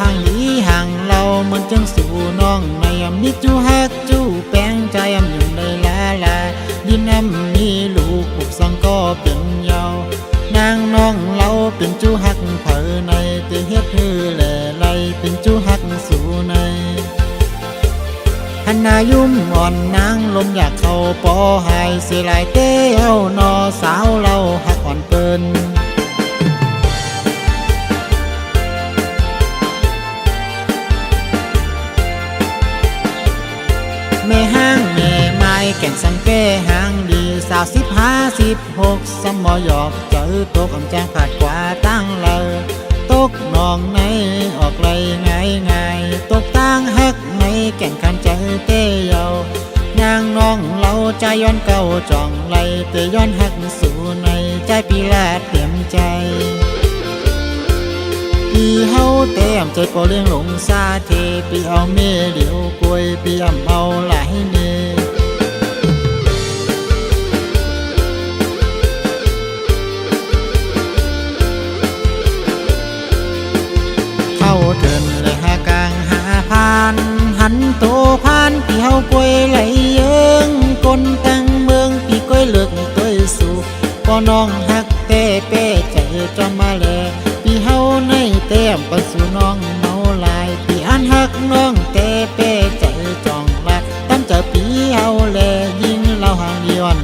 ห่างหลีห่างเรามันจังสู่น้องในมิจูฮักจูแป้งใจอยู่ในลาดินมีลูกปุกสังก็เป็นยาวนางน้องเราเป็นจูฮักเผอในเตเฮ็ดฮือแหล่ไลเป็นจูฮักสู่ในหันนายุ่มอ่อนนางลมอยากเข้าปอหายเสียหลายเต้านอสาวเราหักอ่อนเปิ้นแม่ห้างแม่ไม้แก่งสังเก้ห้างดีสาว15 16สมอหยอกเจอตกอำแจงผาดกว่าตั้งเลยตกนองในออกไรง่ายตกตั้งฮักในแก่งขันเจอเต้เยานางน้องเราใจย้อนเก่าจ่องไหลเตย้อนฮักสู่ในใจปีแลดเต็มใจปีเฮาเต็มใจปอเลี้ยงหลงซาเทปีเอาเม่เดียวกล้วยปีอ่ำเอาหลายเนเข้าเดินเลยหากลางหาพานหันโตพานปีเฮากล้วยไหลเยิงกลตั้งเมืองปีกล้วยเลือกตัวสู่ปอน้องฮักเต้เป้ใจจอมมาแลปีเฮาในเต้มปันสู่น้องเมาลายปีอันฮักน้องเต้เป้ใจจองละตั้มเจอปีเฮาแลยิงเราห่างย้อน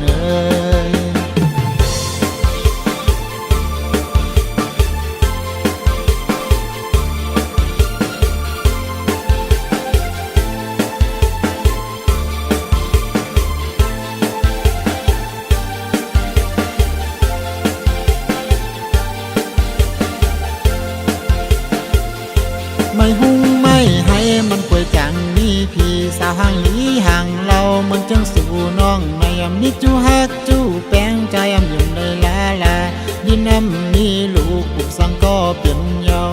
ไม่หุ้งไม่ให้มันป่วยจังมีพี่สาวห่างหลีห่างเรามันจังสู่น้องในมิจูฮักจูแป้งใจอยู่ในลาดินมีลูกปุกสังก็เป็นยาว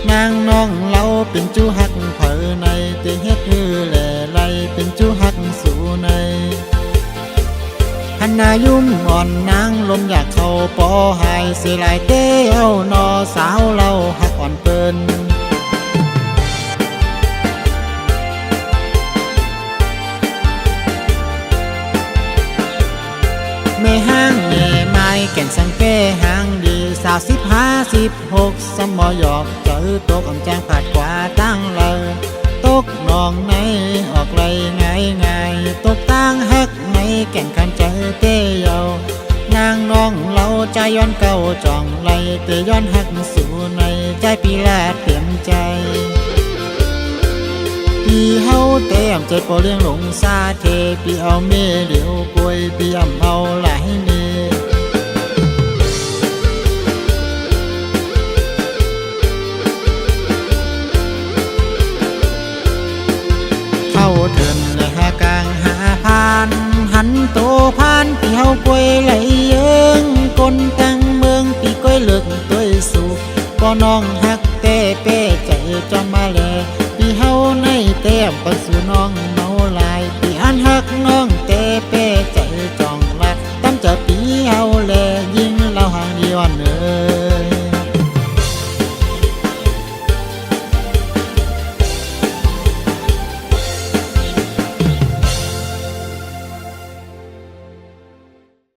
นางน้องเราเป็นจูฮักเผอในเตเฮ็ดฮือแหล่ไลเป็นจูฮักสู่ในหันนายุ่มอ่อนนางลมอยากเข้าปอหายเสียหลายเต้านอสาวเราหักอ่อนเปิ้นแม่ห้างแม่ไม้แก่งสังเก้ห้างดีสาว15 16สมอหยอกเจอตกอำแจงผาดกว่าตั้งเลยตกนองในออกไรง่ายตกตั้งฮักในแก่งขันเจอเต้เยานางน้องเราใจย้อนเก่าจ่องไหลเตย้อนฮักสู่ในใจปีแลดเต็มใจปีเฮาเต็มใจปอเลี้ยงหลงซาเทปีเอาเม่เดียวกล้วยปีอ่ำเอาหลายเนเข้าเดินเลยหากลางหาพานหันโตพานปีเฮากล้วยไหลเยิงกลตั้งเมืองปีกล้วยเลือกตัวสู่ปอน้อง